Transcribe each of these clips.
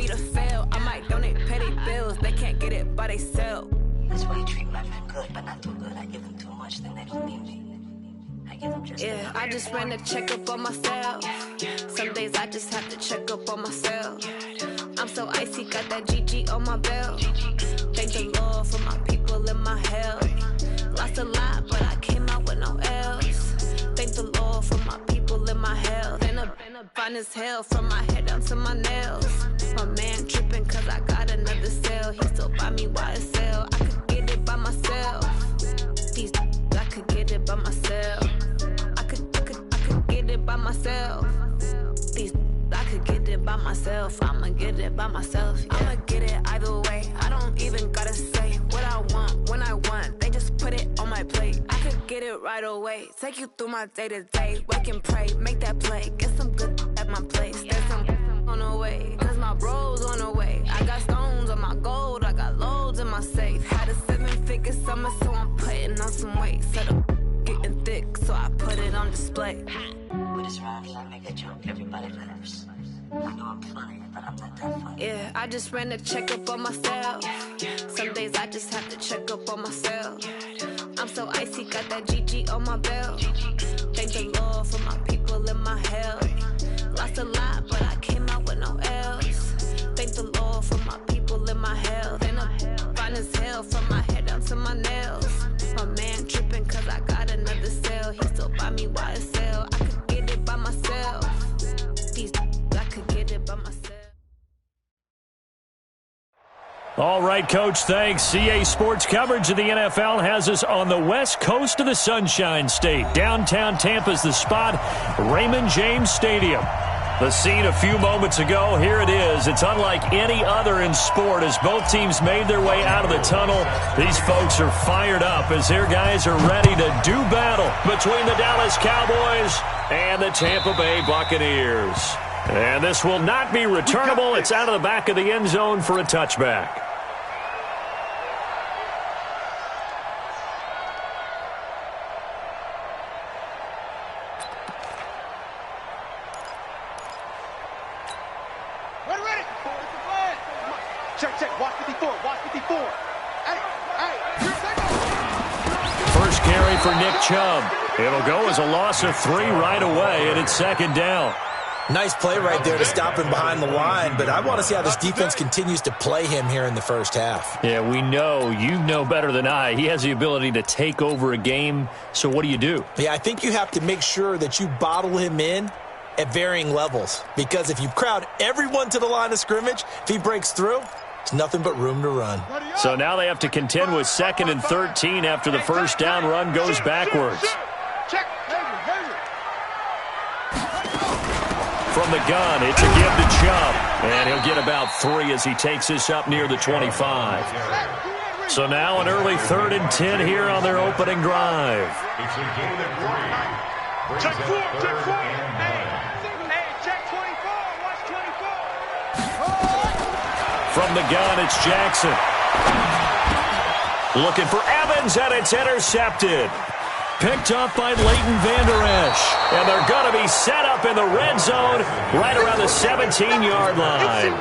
to fail. I might donate petty bills. They can't get it by they self. That's why you treat my men good, but not too good. I give them too much, then they don't need me. I give them just enough. I just ran a checkup on myself. Some days I just have to check up on myself. I'm so icy, got that GG on my belt. Thank the Lord for my people in my health. Lost a lot, but I came out with no else. Thank the Lord for my people in my health. Been a fine as hell from my head down to my nails. My man tripping cause I got another cell. He still buy me YSL. I could get it by myself. These I could get it by myself. I could get it by myself. These I could get it by myself. I'ma get it by myself. Yeah. I'ma get it either way. I don't even gotta say what I want when I want. They just put it on my plate. I could get it right away. Take you through my day to day. Wake and pray, make that play. Get some good at my place. There's some on the way. Cause my bro's on the way. I got stones on my gold. I got loads in my safe. Had a 7-figure summer, so I'm putting on some weight. Set up getting thick, so I put it on display. With his rhymes, I make a joke, everybody laughs. I know I'm funny, but I'm not that funny. Yeah, I just ran a checkup on myself. Some days I just have to check up on myself. I'm so icy, got that GG on my belt. Thank the Lord for my people in my health. Lost a lot, but I came out with no else. Thank the Lord for my people in my health. And I'm fine as hell from my head down to my nails. My man tripping cause I got another cell. He still buy me YSL. I could get it by myself. These I could get it by myself. All right, Coach, thanks. CA Sports coverage of the NFL has us on the west coast of the Sunshine State. Downtown Tampa's the spot, Raymond James Stadium. The scene a few moments ago, here it is. It's unlike any other in sport as both teams made their way out of the tunnel. These folks are fired up as their guys are ready to do battle between the Dallas Cowboys and the Tampa Bay Buccaneers. And this will not be returnable. It's out of the back of the end zone for a touchback. Check. Watch 54. First carry for Nick Chubb. It'll go as a loss of 3 right away, and it's second down. Nice play right there to stop him behind the line, but I want to see how this defense continues to play him here in the first half. Yeah, we know. You know better than I. He has the ability to take over a game, so what do? Yeah, I think you have to make sure that you bottle him in at varying levels, because if you crowd everyone to the line of scrimmage, if he breaks through, it's nothing but room to run. So now they have to contend with 2nd and 13 after the first down run goes backwards. From the gun, it's a give to Chubb. And he'll get about 3 as he takes this up near the 25. So now an early 3rd and 10 here on their opening drive. Check 4. Check 24. Watch 24. From the gun, it's Jackson. Looking for Evans, and it's intercepted. Picked up by Leighton Vander Esch. And they're going to be set up in the red zone right around the 17-yard line.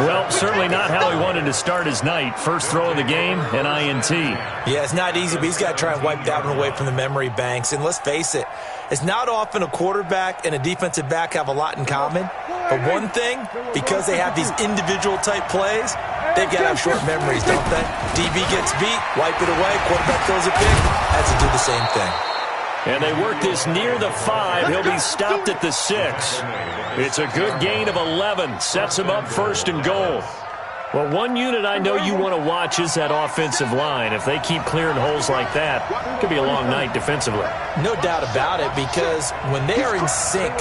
Well, certainly not how he wanted to start his night. First throw of the game, an INT. Yeah, it's not easy, but he's got to try and wipe that one away from the memory banks. And let's face it, it's not often a quarterback and a defensive back have a lot in common. But one thing, because they have these individual type plays, they've got to have short memories, don't they? DB gets beat, wipe it away, quarterback throws a pick, has to do the same thing. And they work this near the 5. He'll be stopped at the 6. It's a good gain of 11. Sets him up 1st and goal. Well, one unit I know you want to watch is that offensive line. If they keep clearing holes like that, it could be a long night defensively. No doubt about it, because when they are in sync,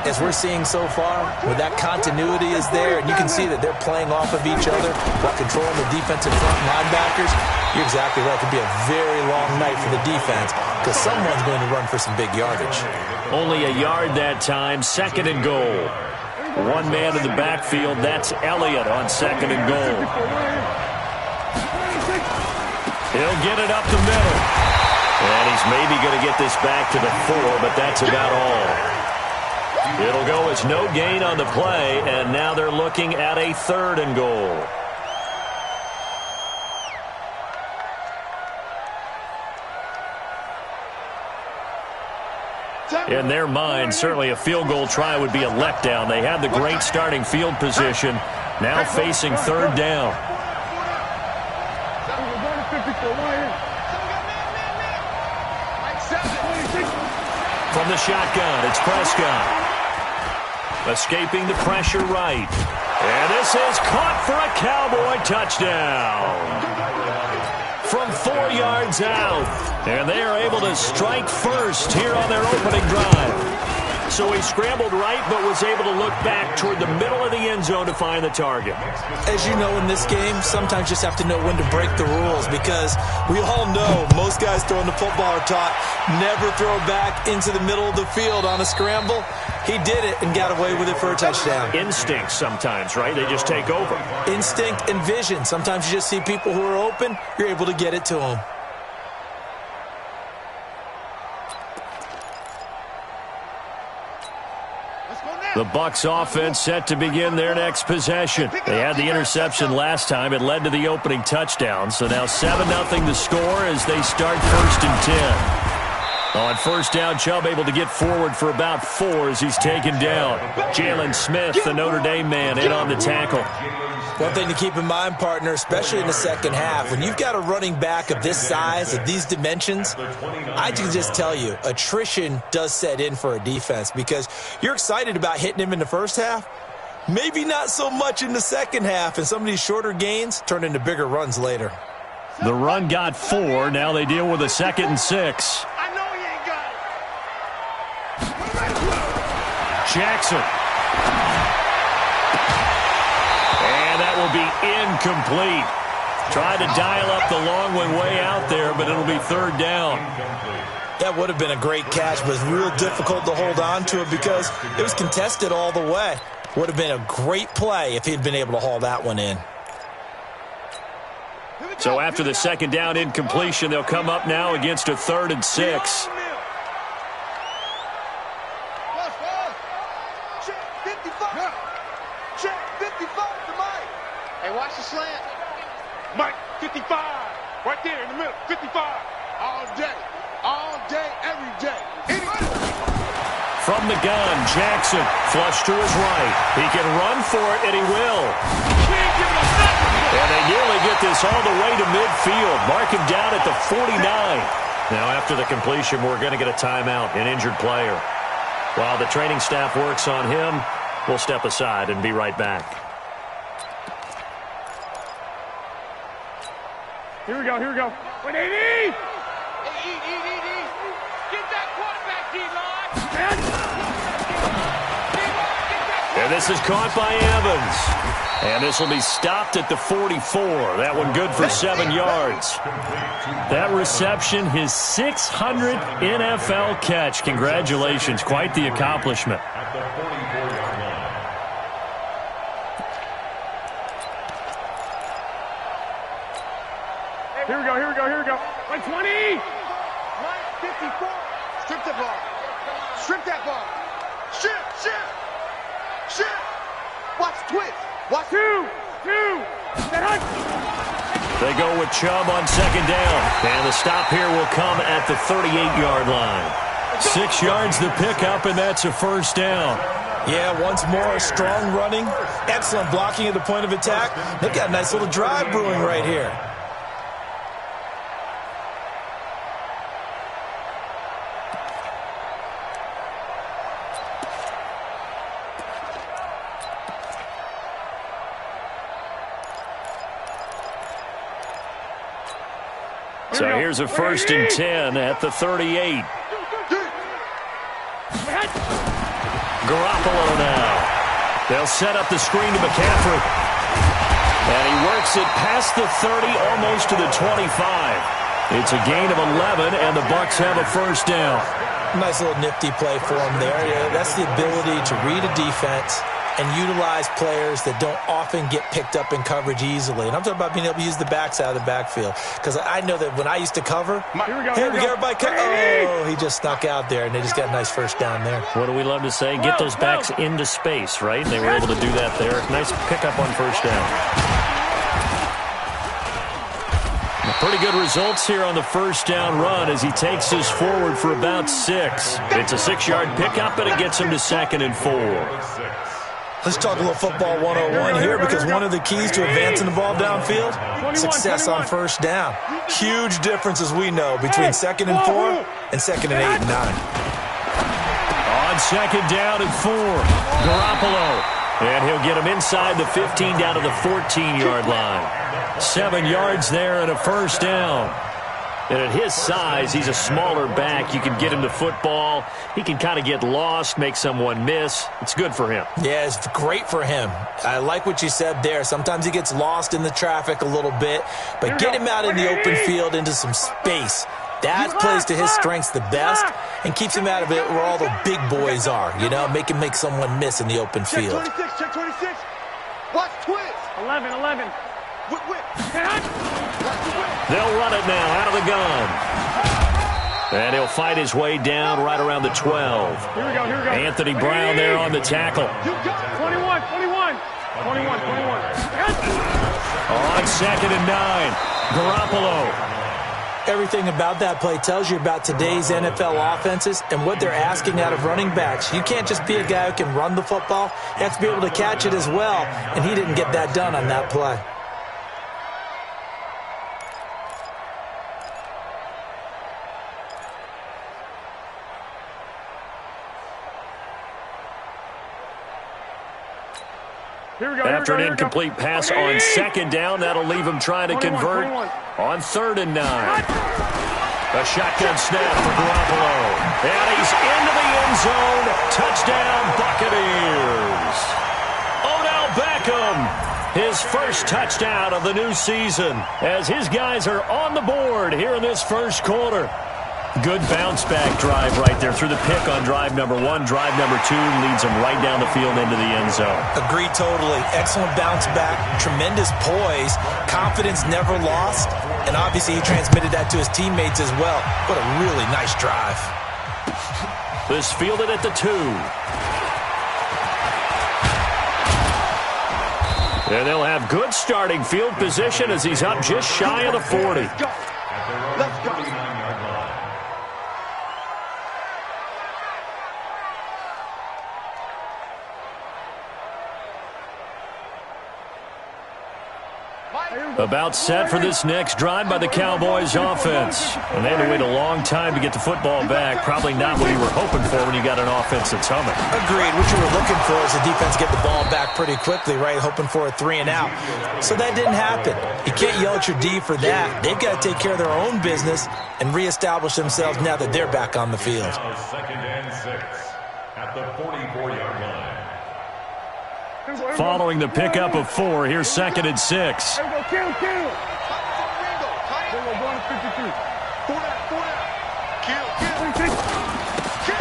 as we're seeing so far, where that continuity is there, and you can see that they're playing off of each other while controlling the defensive front linebackers, you're exactly right. It could be a very long night for the defense because someone's going to run for some big yardage. Only a yard that time, 2nd and goal. One man in the backfield, that's Elliott on 2nd and goal. He'll get it up the middle. And he's maybe going to get this back to the 4, but that's about all. It'll go as no gain on the play, and now they're looking looking at a 3rd and goal. In their mind, certainly a field goal try would be a letdown. They had the great starting field position, now facing 3rd down. From the shotgun, it's Prescott. Escaping the pressure right. And this is caught for a Cowboy touchdown. From 4 yards out. And they are able to strike first here on their opening drive. So he scrambled right, but was able to look back toward the middle of the end zone to find the target. As you know, in this game, sometimes you just have to know when to break the rules, because we all know most guys throwing the football are taught never throw back into the middle of the field on a scramble. He did it and got away with it for a touchdown. Instinct sometimes, right? They just take over. Instinct and vision. Sometimes you just see people who are open, you're able to get it to them. The Bucs offense set to begin their next possession. They had the interception last time. It led to the opening touchdown. So now 7-0 the score as they start 1st and 10. On 1st down, Chubb able to get forward for about 4 as he's taken down. Jalen Smith, the Notre Dame man, in on the tackle. One thing to keep in mind, partner, especially in the second half, when you've got a running back of this size, of these dimensions, I can just tell you, attrition does set in for a defense, because you're excited about hitting him in the first half, maybe not so much in the second half, and some of these shorter gains turn into bigger runs later. The run got 4. Now they deal with a 2nd and 6. I know he ain't got it. Jackson. And that will be incomplete. Tried to dial up the long one way out there, but it'll be 3rd down. That would have been a great catch, but it's real difficult to hold on to it because it was contested all the way. Would have been a great play if he'd been able to haul that one in. So after the 2nd down incompletion, they'll come up now against a 3rd and 6. Hey, watch the slant. Mike, 55. Right there in the middle. 55. All day, every day. From the gun, Jackson, flush to his right. He can run for it, and he will. And they nearly get this all the way to midfield. Mark him down at the 49. Now, after the completion, we're going to get a timeout, an injured player. While the training staff works on him, we'll step aside and be right back. Here we go. Wait, E. Get that quarterback, D-line. And this is caught by Evans. And this will be stopped at the 44. That one good for 7 yards. That reception, his 600th NFL catch. Congratulations. Quite the accomplishment. Here we go. Like 20. Like 54. Strip that ball. Shit. Watch twist. Watch. Two. They go with Chubb on 2nd down. And the stop here will come at the 38-yard line. 6 yards the pickup, and that's a 1st down. Yeah, once more, strong running, excellent blocking at the point of attack. They've got a nice little drive brewing right here. So here's a 1st and 10 at the 38. Garoppolo now. They'll set up the screen to McCaffrey. And he works it past the 30, almost to the 25. It's a gain of 11, and the Bucs have a 1st down. Nice little nifty play for him there. Yeah, that's the ability to read a defense and utilize players that don't often get picked up in coverage easily. And I'm talking about being able to use the backside of the backfield. Because I know that when I used to cover, here we go, everybody. Oh, he just snuck out there, and they just got a nice first down there. What do we love to say? Get those backs into space, right? They were able to do that there. Nice pickup on first down. Pretty good results here on the first down run as he takes us forward for about 6. It's a 6-yard pickup, and it gets him to 2nd and 4. Let's talk a little football 101 here, because one of the keys to advancing the ball downfield, success on first down. Huge difference, as we know, between 2nd and 4 and 2nd and 8 and 9. On 2nd down and 4, Garoppolo. And he'll get him inside the 15 down to the 14-yard line. 7 yards there and a first down. And at his size, he's a smaller back. You can get him the football. He can kind of get lost, make someone miss. It's good for him. Yeah, it's great for him. I like what you said there. Sometimes he gets lost in the traffic a little bit, but get him out in the open field into some space. That plays to his strengths the best and keeps him out of it where all the big boys are, you know, make someone miss in the open field. Check 26. Watch twist. 11. They'll run it now out of the gun. And he'll fight his way down right around the 12. Here we go. Anthony Brown there on the tackle. 21. On 2nd and 9, Garoppolo. Everything about that play tells you about today's NFL offenses and what they're asking out of running backs. You can't just be a guy who can run the football. You have to be able to catch it as well, and he didn't get that done on that play. After an incomplete pass on 2nd down, that'll leave him trying to convert on 3rd and 9. A shotgun snap for Garoppolo. And he's into the end zone. Touchdown, Buccaneers. Odell Beckham, his first touchdown of the new season, as his guys are on the board here in this first quarter. Good bounce-back drive right there through the pick on drive number 1. Drive number 2 leads him right down the field into the end zone. Agree totally. Excellent bounce-back, tremendous poise, confidence never lost, and obviously he transmitted that to his teammates as well. What a really nice drive. This fielded at the 2. And they'll have good starting field position as he's up just shy of the 40. Let's go. About set for this next drive by the Cowboys offense. And they had to wait a long time to get the football back. Probably not what you were hoping for when you got an offense that's humming. Agreed. What you were looking for is the defense get the ball back pretty quickly, right? Hoping for a 3 and out. So that didn't happen. You can't yell at your D for that. They've got to take care of their own business and reestablish themselves now that they're back on the field. 2nd and 6 at the 44-yard line. Following the pickup of 4, here's 2nd and 6. There we go, kill.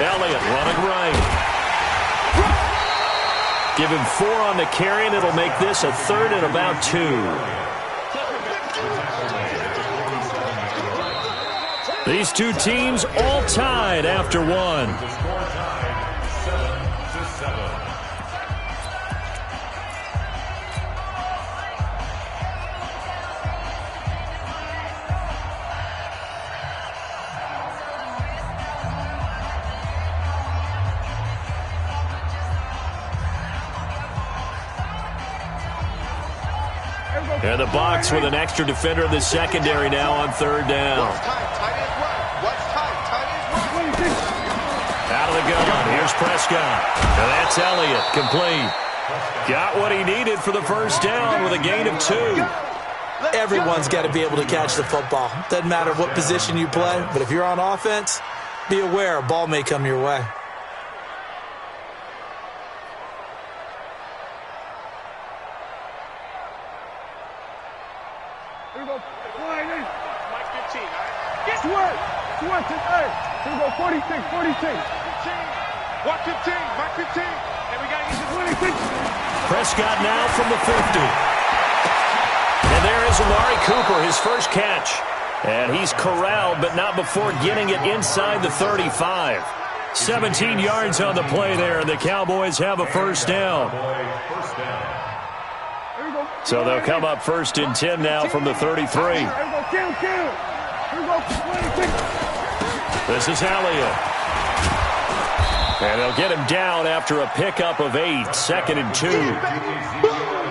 Elliott running right. Give him 4 on the carry, and it'll make this a 3rd and about 2. These two teams all tied after 1. And the Bucs with an extra defender in the secondary now on 3rd down. Out of the gun. Here's Prescott. And that's Elliott. Complete. Got what he needed for the first down with a gain of 2. Everyone's got to be able to catch the football. Doesn't matter what position you play, but if you're on offense, be aware a ball may come your way. Here we go, 46. Watch 15, Mike 15. And we got to use 26. Prescott now from the 50. And there is Amari Cooper, his first catch. And he's corralled, but not before getting it inside the 35. 17 yards on the play there, and the Cowboys have a first down. So they'll come up 1st and 10 now from the 33. This is Elliott. And they'll get him down after a pickup of 8, 2nd and 2.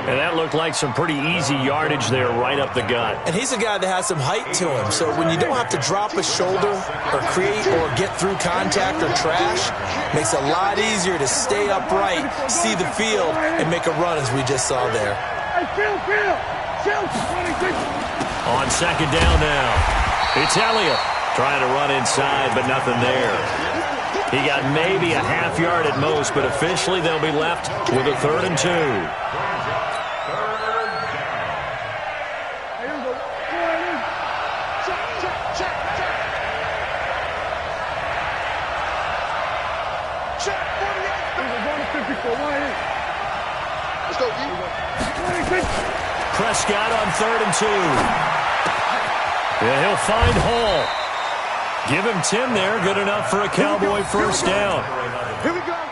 And that looked like some pretty easy yardage there right up the gut. And he's a guy that has some height to him. So when you don't have to drop a shoulder or create or get through contact or trash, makes it a lot easier to stay upright, see the field, and make a run as we just saw there. On 2nd down now, it's Elliott trying to run inside, but nothing there. He got maybe a half yard at most, but officially they'll be left with a 3rd and 2. Prescott on 3rd and 2. And he'll find Hall. Give him 10 there. Good enough for a Cowboy first down.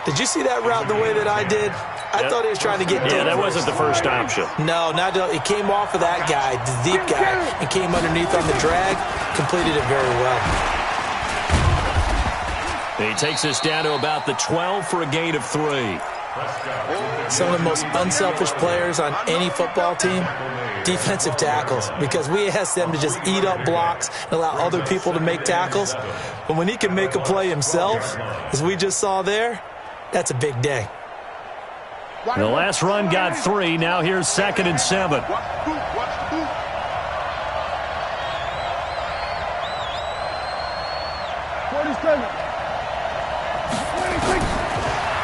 Did you see that route the way that I did? I thought he was trying to get deep. Yeah, that wasn't the first option. No, not it came off of that guy, the deep guy, and came underneath on the drag. Completed it very well. He takes us down to about the 12 for a gain of 3. Some of the most unselfish players on any football team, defensive tackles, because we ask them to just eat up blocks and allow other people to make tackles. But when he can make a play himself, as we just saw there, that's a big day. The last run got 3. Now here's 2nd and 7.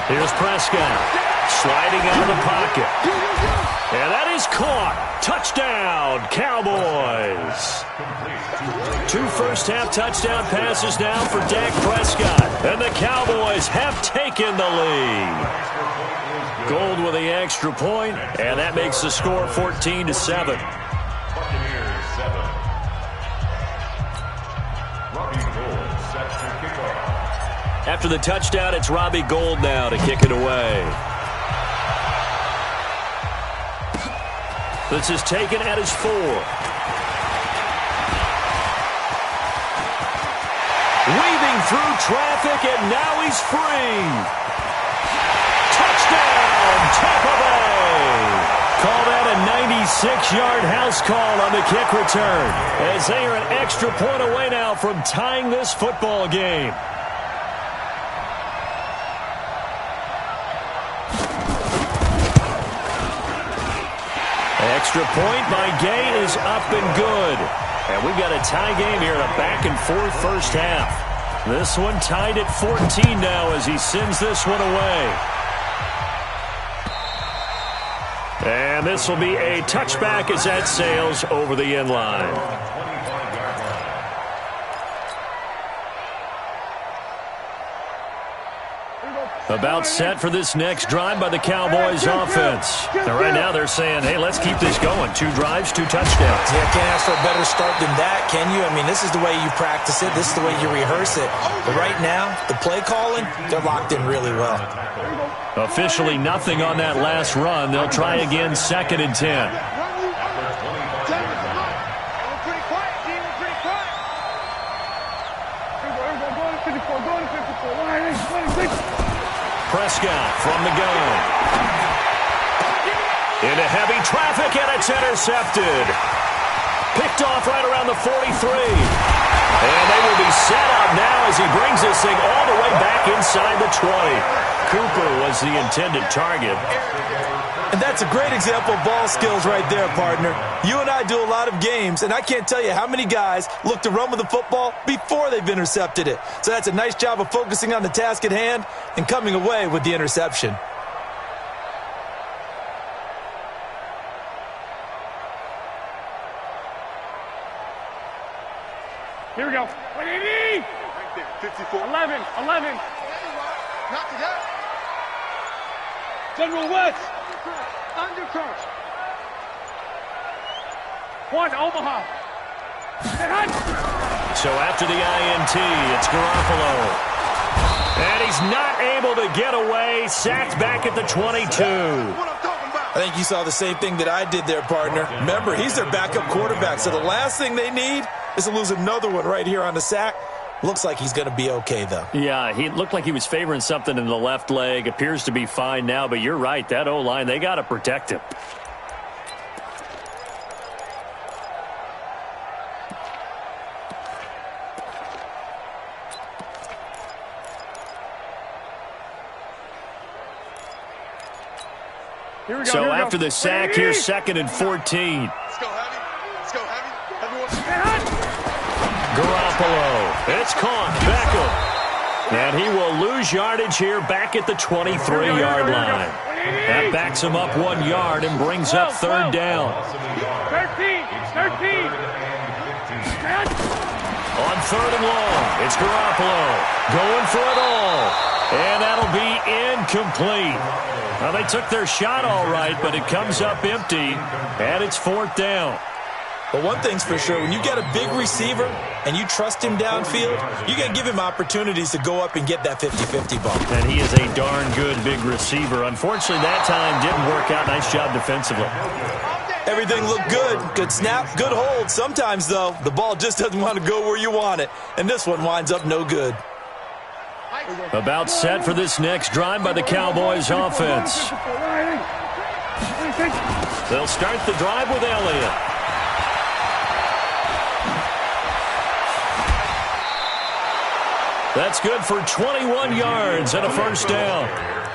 Here's Prescott, sliding out of the pocket. And that is caught. Touchdown, Cowboys. 2 first-half touchdown passes now for Dak Prescott. And the Cowboys have taken the lead. Gold with the extra point, and that makes the score 14-7. Buccaneers 7. Robbie Gould sets the kickoff. After the touchdown, it's Robbie Gould now to kick it away. This is taken at his 4. Weaving through traffic, and now he's free. Touchdown, Tampa Bay. Call that a 96-yard house call on the kick return, as they are an extra point away now from tying this football game. Extra point by Gay is up and good. And we've got a tie game here in a back-and-forth first half. This one tied at 14 now as he sends this one away. And this will be a touchback as that sails over the end line. About set for this next drive by the Cowboys offense. And right now they're saying, hey, let's keep this going. 2 drives, 2 touchdowns. Yeah, can't ask for a better start than that, can you? I mean, this is the way you practice it. This is the way you rehearse it. But right now, the play calling, they're locked in really well. Officially nothing on that last run. They'll try again, 2nd and 10. Prescott from the gun. Into heavy traffic, and it's intercepted. Picked off right around the 43. And they will be set up now as he brings this thing all the way back inside the 20. Cooper was the intended target. And that's a great example of ball skills right there, partner. You and I do a lot of games, and I can't tell you how many guys look to run with the football before they've intercepted it. So that's a nice job of focusing on the task at hand and coming away with the interception. Here we go. 54. 11. Not together. General West. One, Omaha. So after the INT, it's Garoppolo. And he's not able to get away. Sacked back at the 22. I think you saw the same thing that I did there, partner. Remember, he's their backup quarterback, so the last thing they need is to lose another one right here on the sack. Looks like he's going to be okay, though. Yeah, he looked like he was favoring something in the left leg. Appears to be fine now, but you're right. That O-line, they got to protect him. So after the sack, here's 2nd and 14. Let's go, Heavy. Let's go, Heavy. Garoppolo. It's caught. Beckham. And he will lose yardage here back at the 23-yard line. That backs him up 1 yard and brings up 3rd down. 13. On 3rd and long, it's Garoppolo going for it all. And that'll be incomplete. Well, they took their shot all right, but it comes up empty, and it's 4th down. But one thing's for sure, when you get a big receiver and you trust him downfield, you got to give him opportunities to go up and get that 50-50 ball. And he is a darn good big receiver. Unfortunately, that time didn't work out. Nice job defensively. Everything looked good. Good snap, good hold. Sometimes, though, the ball just doesn't want to go where you want it. And this one winds up no good. About set for this next drive by the Cowboys offense. They'll start the drive with Elliott. That's good for 21 yards and a 1st down.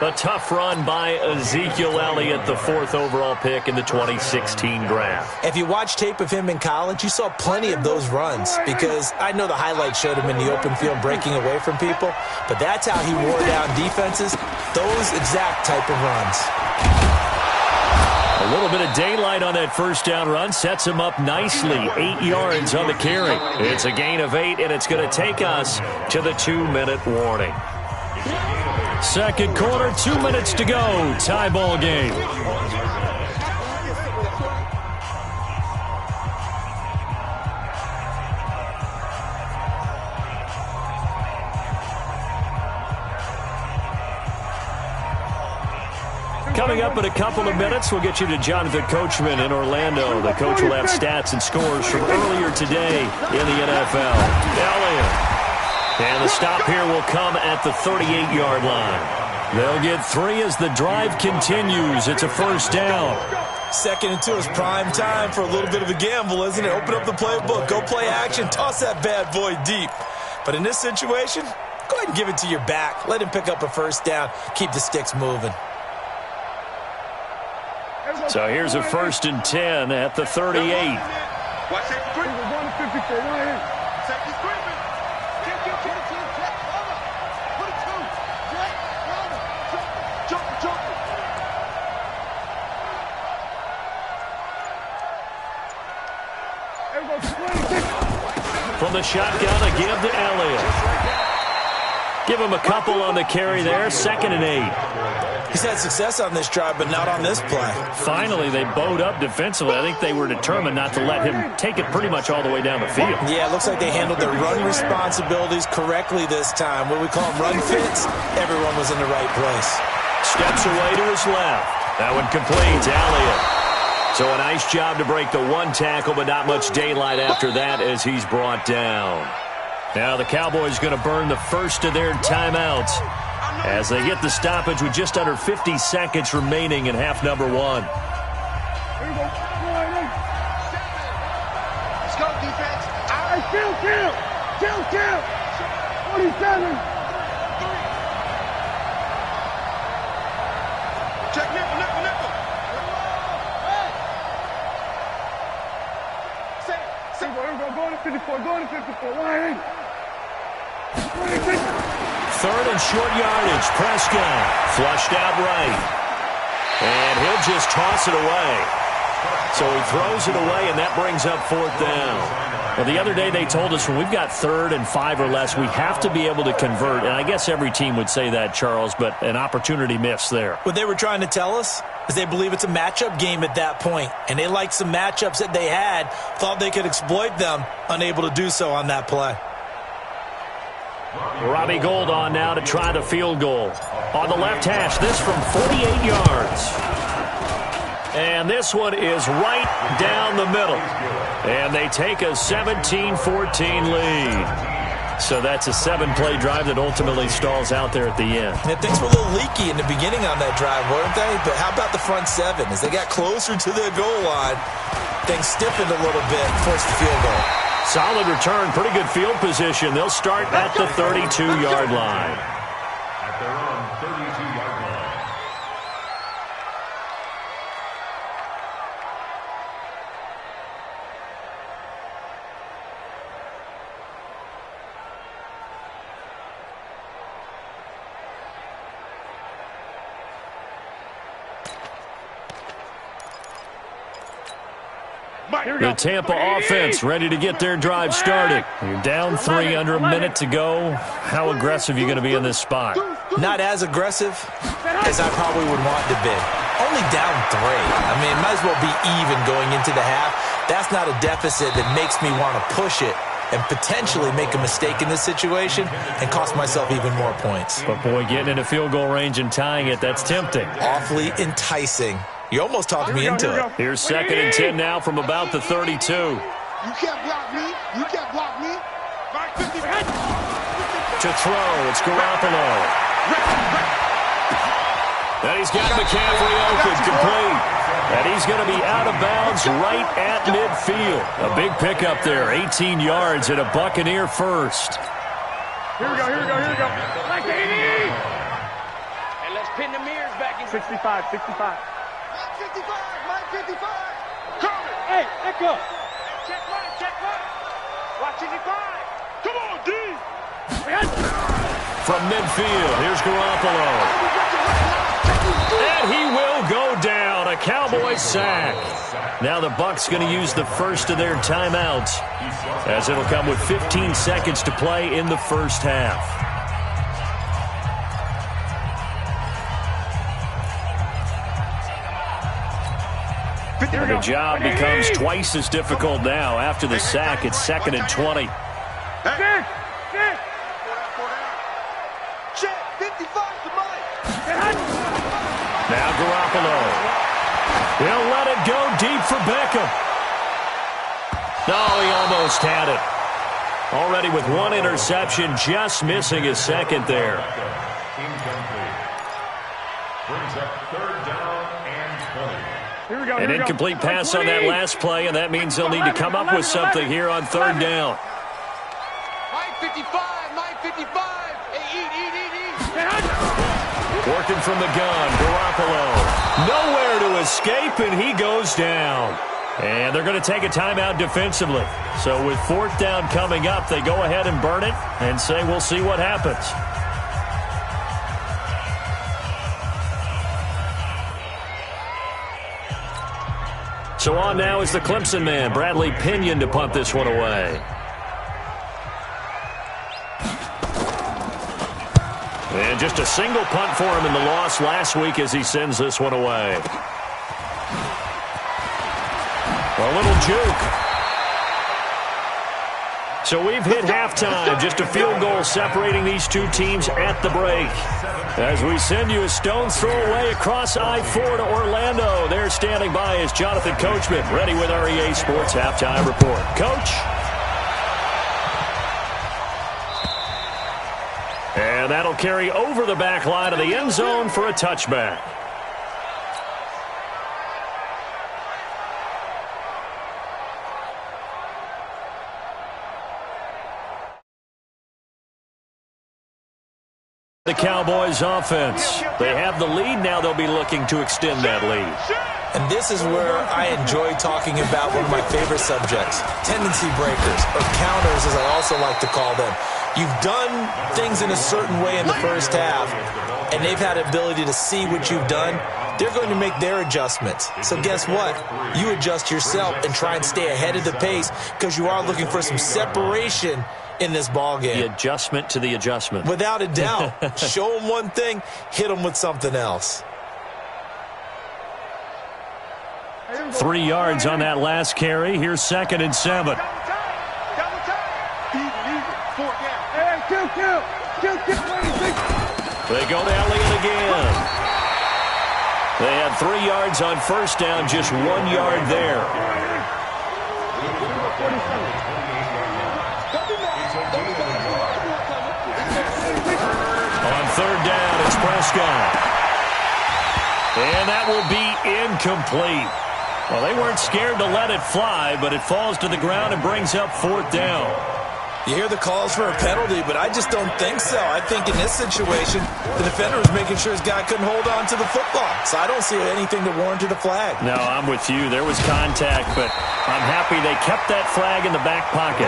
A tough run by Ezekiel Elliott, the 4th overall pick in the 2016 draft. If you watch tape of him in college, you saw plenty of those runs because I know the highlights showed him in the open field breaking away from people, but that's how he wore down defenses, those exact type of runs. A little bit of daylight on that 1st down run sets him up nicely. 8 yards on the carry. It's a gain of 8, and it's going to take us to the 2-minute warning. 2nd quarter, 2 minutes to go. Tie ball game. Coming up in a couple of minutes, we'll get you to Jonathan Coachman in Orlando. The coach will have stats and scores from earlier today in the NFL. Elliott. And the stop here will come at the 38-yard line. They'll get 3 as the drive continues. It's a 1st down. 2nd and 2 is prime time for a little bit of a gamble, isn't it? Open up the playbook, go play action, toss that bad boy deep. But in this situation, go ahead and give it to your back. Let him pick up a 1st down. Keep the sticks moving. So here's a 1st and 10 at the 38. Watch it. From the shotgun, a give to Elliott. Give him a couple on the carry there. 2nd and 8. He's had success on this drive, but not on this play. Finally, they bowed up defensively. I think they were determined not to let him take it pretty much all the way down the field. Yeah, it looks like they handled their run responsibilities correctly this time. What we call them run fits, everyone was in the right place. Steps away to his left. That one completes. Elliott. So a nice job to break the 1 tackle, but not much daylight after that as he's brought down. Now the Cowboys going to burn the first of their timeouts as they get the stoppage with just under 50 seconds remaining in half number 1. Let's go, defense. Kill. 47. Check nickel. Go to 54. Line. 3rd and short yardage. Prescott flushed out right. And he'll just toss it away. So he throws it away, and that brings up 4th down. Well, the other day they told us when we've got 3rd and 5 or less, we have to be able to convert. And I guess every team would say that, Charles, but an opportunity missed there. What they were trying to tell us is they believe it's a matchup game at that point, and they liked some matchups that they had, thought they could exploit them, unable to do so on that play. Robbie Gould on now to try the field goal. On the left hash, this from 48 yards. And this one is right down the middle. And they take a 17-14 lead. So that's a 7-play drive that ultimately stalls out there at the end. Yeah, things were a little leaky in the beginning on that drive, weren't they? But how about the front 7? As they got closer to the goal line, things stiffened a little bit, forced the field goal. Solid return, pretty good field position. They'll start at the 32-yard line. At their own 32-yard line. The Tampa offense ready to get their drive started. You're down 3, under a minute to go. How aggressive are you going to be in this spot? Not as aggressive as I probably would want to be. Only down 3. I mean, might as well be even going into the half. That's not a deficit that makes me want to push it and potentially make a mistake in this situation and cost myself even more points. But, boy, getting into field goal range and tying it, that's tempting. Awfully enticing. You almost talked me into it. Here's 2nd and 10 now from about the 32. You can't block me. You can't block me. To throw, it's Garoppolo. And he's got McCaffrey open, complete. And he's going to be out of bounds right at midfield. A big pickup there, 18 yards and a Buccaneer first. Here we go. Like 80! And let's pin the mirrors back in. 65. 55, Mike 55. Coming. Hey, echo. Check one. Watch 55. Come on, D. From midfield, here's Garoppolo. And he will go down. A Cowboy sack. Now the Bucs going to use the first of their timeouts, as it'll come with 15 seconds to play in the first half. And the job becomes twice as difficult now. After the sack, it's 2nd and 20. Check 55 to Mike. Now Garoppolo. He'll let it go deep for Beckham. No, he almost had it. Already with 1 interception, just missing his 2nd there. Incomplete. Brings up 3rd down and 20. An incomplete pass on that last play, and that means they'll need to come up with something here on 3rd down. Mike 55, Mike 55. Hey, eat. Working from the gun, Garoppolo. Nowhere to escape, and he goes down. And they're going to take a timeout defensively. So with 4th down coming up, they go ahead and burn it and say we'll see what happens. So on now is the Clemson man, Bradley Pinion, to punt this one away. And just a single punt for him in the loss last week as he sends this one away. A little juke. So we've hit halftime. Just a field goal separating these two teams at the break. As we send you a stone's throw away across I-4 to Orlando. There standing by is Jonathan Coachman, ready with our EA Sports Halftime Report. Coach? And that'll carry over the back line of the end zone for a touchback. The Cowboys offense. They have the lead now. They'll be looking to extend that lead. And this is where I enjoy talking about one of my favorite subjects, tendency breakers, or counters as I also like to call them. You've done things in a certain way in the first half, and they've had the ability to see what you've done they're going to make their adjustments. So guess what? You adjust yourself and try and stay ahead of the pace because you are looking for some separation in this ball game. The adjustment to the adjustment. Without a doubt. Show them one thing, hit them with something else. 3 yards on that last carry. Here's 2nd and 7. They go to Elliott again. They had 3 yards on first down, just 1 yard there. On 3rd down, it's Prescott. And that will be incomplete. Well, they weren't scared to let it fly, but it falls to the ground and brings up 4th down. You hear the calls for a penalty, but I just don't think so. I think in this situation, the defender was making sure his guy couldn't hold on to the football. So I don't see anything that warranted a flag. No, I'm with you. There was contact, but I'm happy they kept that flag in the back pocket.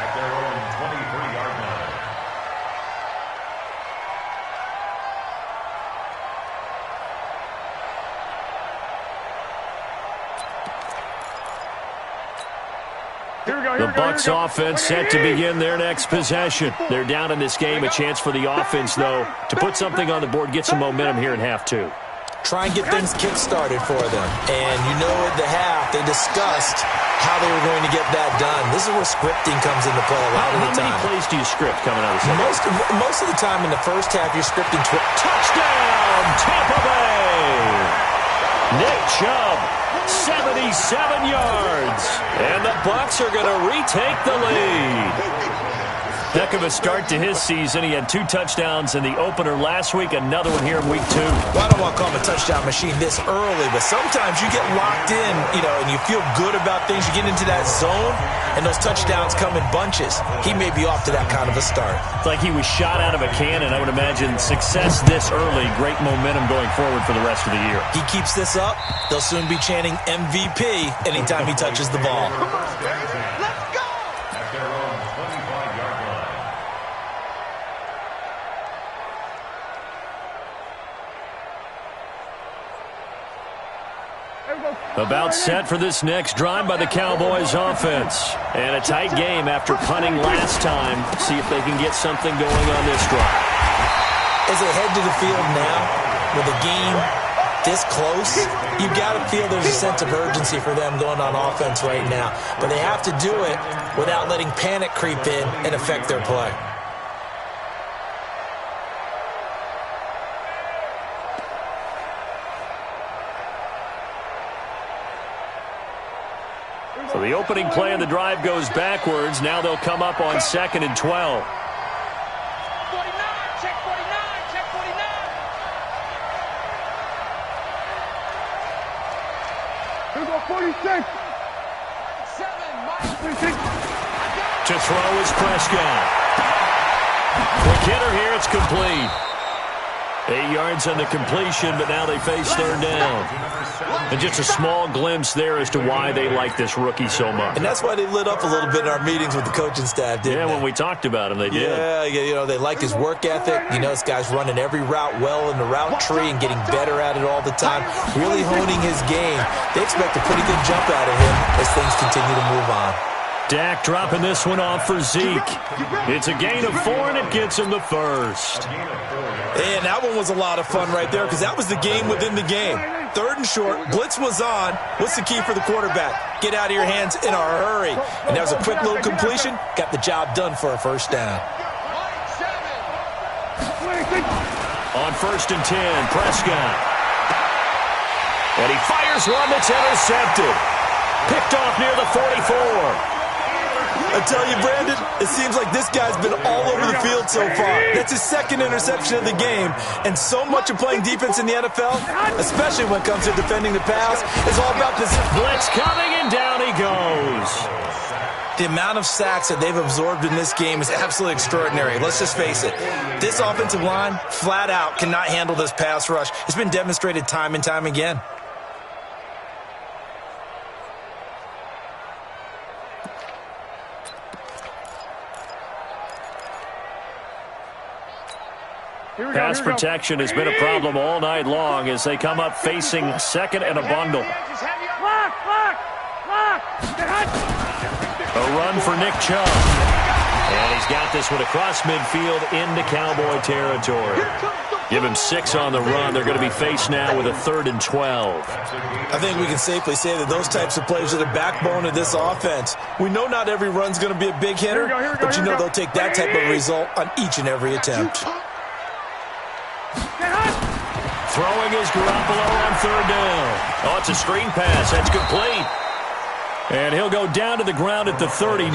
At their own 23-yard line. The Bucs offense set to begin their next possession. They're down in this game. A chance for the offense, though, to put something on the board, get some momentum here in half 2. Try and get things kick-started for them. And you know at the half, they discussed how they were going to get that done. This is where scripting comes into play a lot of the time. How many plays do you script coming out of the second? Most of the time in the first half, you're scripting. Touchdown, Tampa Bay! Nick Chubb, 77 yards. And the Bucs are going to retake the lead. Heck of a start to his season. He had 2 touchdowns in the opener last week, another one here in week 2. Well, I don't want to call him a touchdown machine this early, but sometimes you get locked in, and you feel good about things. You get into that zone, and those touchdowns come in bunches. He may be off to that kind of a start. It's like he was shot out of a cannon. I would imagine success this early, great momentum going forward for the rest of the year. He keeps this up, they'll soon be chanting MVP anytime he touches the ball. About set for this next drive by the Cowboys offense. And a tight game after punting last time. See if they can get something going on this drive. As they head to the field now, with the game this close, you've got to feel there's a sense of urgency for them going on offense right now. But they have to do it without letting panic creep in and affect their play. So the opening play of the drive goes backwards. Now they'll come up on 2nd and 12. 49, check 49, check 49. Here we go, 46. 7, To throw is Prescott. Quick hitter here, it's complete. 8 yards on the completion, but now they face 3rd down. And just a small glimpse there as to why they like this rookie so much. And that's why they lit up a little bit in our meetings with the coaching staff, didn't they? When we talked about him, they did. Yeah, they like his work ethic. This guy's running every route well in the route tree and getting better at it all the time, really honing his game. They expect a pretty good jump out of him as things continue to move on. Dak dropping this one off for Zeke. It's a gain of 4, and it gets him the first. And that one was a lot of fun right there because that was the game within the game. 3rd and short, blitz was on. What's the key for the quarterback? Get out of your hands in a hurry. And that was a quick little completion. Got the job done for a first down. On 1st and 10, Prescott. And he fires one that's intercepted. Picked off near the 44. I tell you, Brandon, it seems like this guy's been all over the field so far. That's his 2nd interception of the game. And so much of playing defense in the NFL, especially when it comes to defending the pass, is all about this. Blitz coming, and down he goes. The amount of sacks that they've absorbed in this game is absolutely extraordinary. Let's just face it. This offensive line, flat out, cannot handle this pass rush. It's been demonstrated time and time again. Pass protection has been a problem all night long as they come up facing second and a bundle. A run for Nick Chubb. And he's got this one across midfield into Cowboy territory. Give him 6 on the run. They're going to be faced now with a 3rd and 12. I think we can safely say that those types of plays are the backbone of this offense. We know not every run's going to be a big hitter, but you know they'll take that type of result on each and every attempt. Throwing is Garoppolo on 3rd down. Oh, it's a screen pass. That's complete. And he'll go down to the ground at the 39,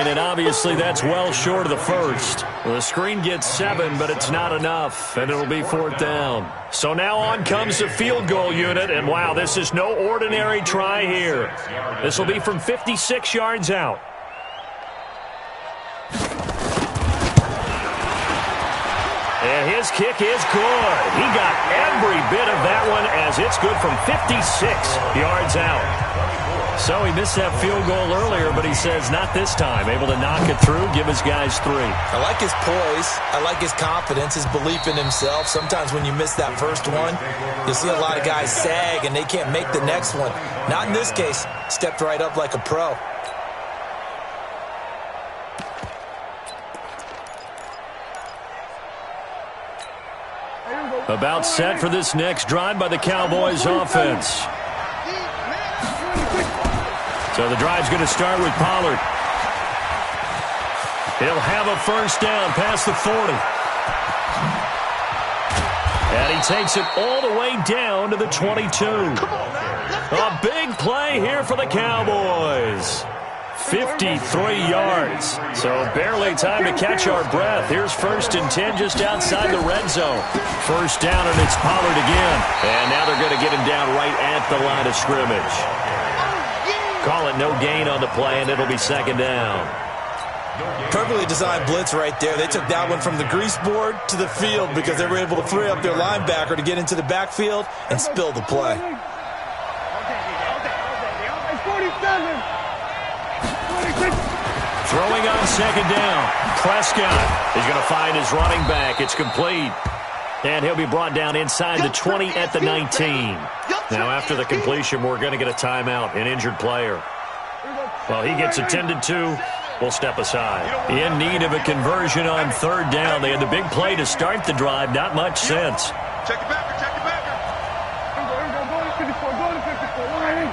and obviously that's well short of the first. Well, the screen gets 7, but it's not enough, and it'll be 4th down. So now on comes the field goal unit, and wow, this is no ordinary try here. This will be from 56 yards out. And his kick is good. He got every bit of that one as it's good from 56 yards out. So he missed that field goal earlier, but he says not this time. Able to knock it through, give his guys 3. I like his poise. I like his confidence, his belief in himself. Sometimes when you miss that first one, you see a lot of guys sag and they can't make the next one. Not in this case. Stepped right up like a pro. About set for this next drive by the Cowboys offense. So the drive's going to start with Pollard. He'll have a 1st down past the 40. And he takes it all the way down to the 22. A big play here for the Cowboys. 53 yards. So barely time to catch our breath. Here's 1st and 10 just outside the red zone. 1st down, and it's Pollard again. And now they're going to get him down right at the line of scrimmage. Call it no gain on the play, and it'll be 2nd down. Perfectly designed blitz right there. They took that one from the grease board to the field because they were able to free up their linebacker to get into the backfield and spill the play. Throwing on 2nd down. Prescott is going to find his running back. It's complete. And he'll be brought down inside the 20 at the 19. Now, after the completion, we're going to get a timeout, an injured player. Well, he gets attended to. We'll step aside. In need of a conversion on 3rd down. They had the big play to start the drive. Not much sense. Check it back, check it back. Go to 54, go to 54, line in.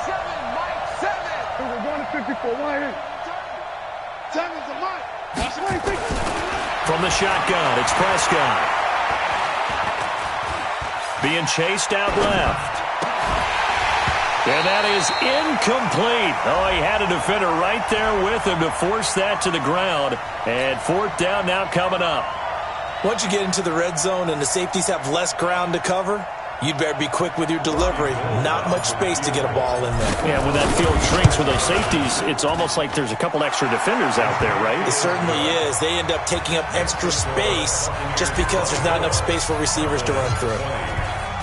7, Mike, 7. We're going to 54, line in. 7's a Mike. From the shotgun, it's Prescott. Being chased out left. And that is incomplete. Oh, he had a defender right there with him to force that to the ground. And 4th down now coming up. Once you get into the red zone and the safeties have less ground to cover, you'd better be quick with your delivery. Not much space to get a ball in there. Yeah, when that field shrinks with those safeties, it's almost like there's a couple extra defenders out there, right? It certainly is. They end up taking up extra space just because there's not enough space for receivers to run through.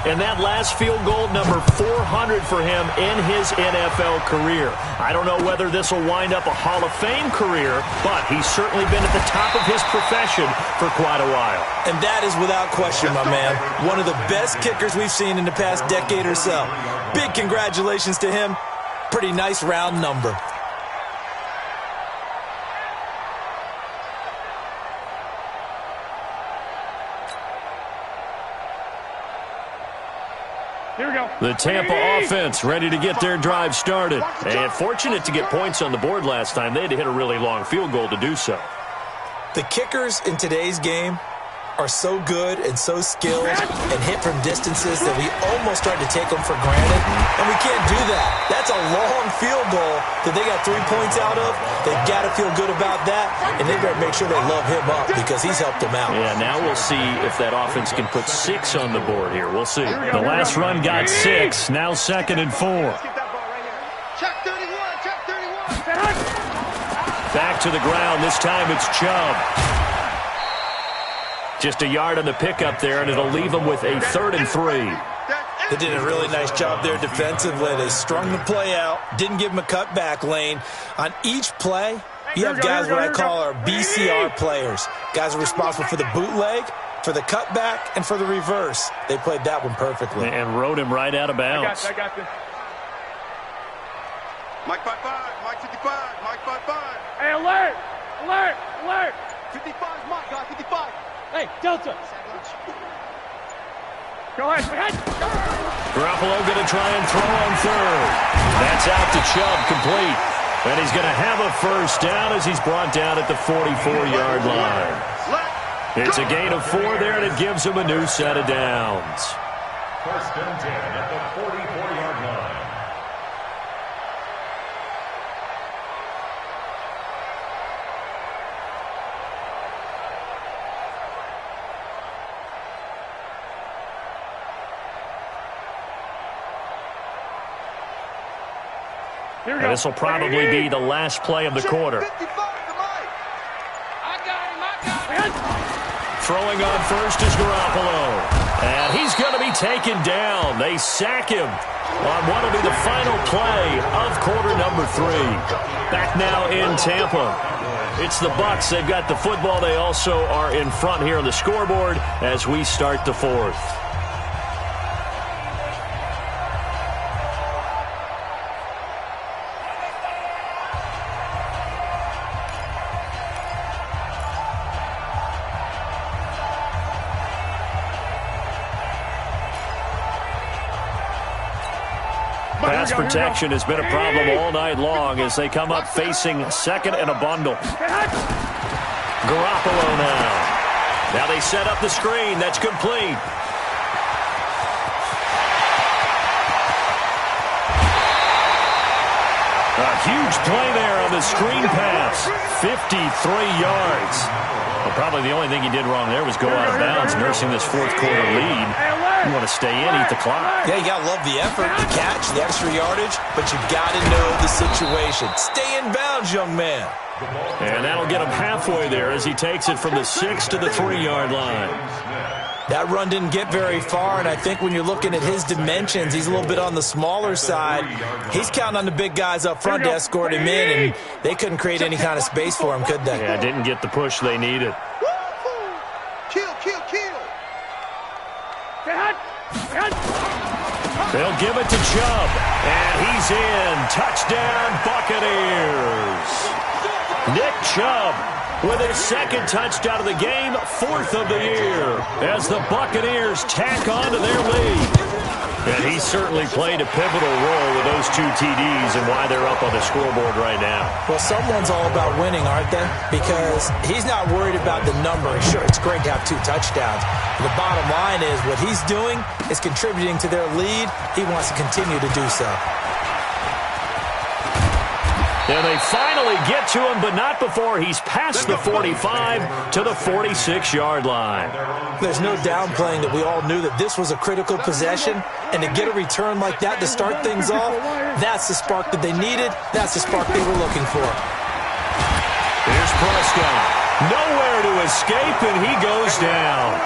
And that last field goal, number 400 for him in his NFL career. I don't know whether this will wind up a Hall of Fame career, but he's certainly been at the top of his profession for quite a while. And that is without question, my man. One of the best kickers we've seen in the past decade or so. Big congratulations to him. Pretty nice round number. The Tampa offense ready to get their drive started. And fortunate to get points on the board last time. They had to hit a really long field goal to do so. The kickers in today's game are so good and so skilled and hit from distances that we almost start to take them for granted. And we can't do that. That's a long field goal that they got 3 points out of. They've got to feel good about that, and they better make sure they love him up because he's helped them out. Yeah, now we'll see if that offense can put 6 on the board here. We'll see. The last run got 6. Now 2nd and 4. Check 31, check 31. Back to the ground. This time it's Chubb. Just a yard on the pickup there, and it'll leave them with a 3rd and 3. They did a really nice job there defensively. They strung the play out, didn't give him a cutback lane. On each play, You have guys what I call our BCR players. Guys are responsible for the bootleg, for the cutback, and for the reverse. They played that one perfectly. And rode him right out of bounds. I got this. Mike 5-5, Mike 55, Mike 5-5. Hey, alert! Alert! Alert! 55 is Mike, guys, 55. Hey, Delta! Go ahead. Garoppolo going to try and throw on third. That's out to Chubb, complete. And he's going to have a first down as he's brought down at the 44-yard line. It's a gain of 4 there, and it gives him a new set of downs. First and 10 at the 44-yard line. And this will probably be the last play of the quarter. Throwing on first is Garoppolo. And he's going to be taken down. They sack him on what will be the final play of quarter number 3. Back now in Tampa. It's the Bucs. They've got the football. They also are in front here on the scoreboard as we start the 4th. Pass protection has been a problem all night long as they come up facing second and a bundle. Garoppolo now. Now they set up the screen. That's complete. A huge play there on the screen pass. 53 yards. Well, probably the only thing he did wrong there was go out of bounds, nursing this 4th quarter lead. You want to stay in, eat the clock. Yeah, you got to love the effort, the catch, the extra yardage, but you got to know the situation. Stay in bounds, young man. And that'll get him halfway there as he takes it from the 6 to the 3-yard line. That run didn't get very far, and I think when you're looking at his dimensions, he's a little bit on the smaller side. He's counting on the big guys up front to escort him in, and they couldn't create any kind of space for him, could they? Yeah, didn't get the push they needed. Kill. They'll give it to Chubb, and he's in. Touchdown, Buccaneers. Nick Chubb with his 2nd touchdown of the game, 4th of the year, as the Buccaneers tack on to their lead. And he certainly played a pivotal role with those 2 TDs and why they're up on the scoreboard right now. Well, someone's all about winning, aren't they? Because he's not worried about the number. Sure, it's great to have 2 touchdowns. But the bottom line is what he's doing is contributing to their lead. He wants to continue to do so. And they finally get to him, but not before he's past the 45 to the 46-yard line. There's no downplaying that we all knew that this was a critical possession, and to get a return like that to start things off, that's the spark that they needed. That's the spark they were looking for. Here's Prescott. Nowhere to escape, and he goes down.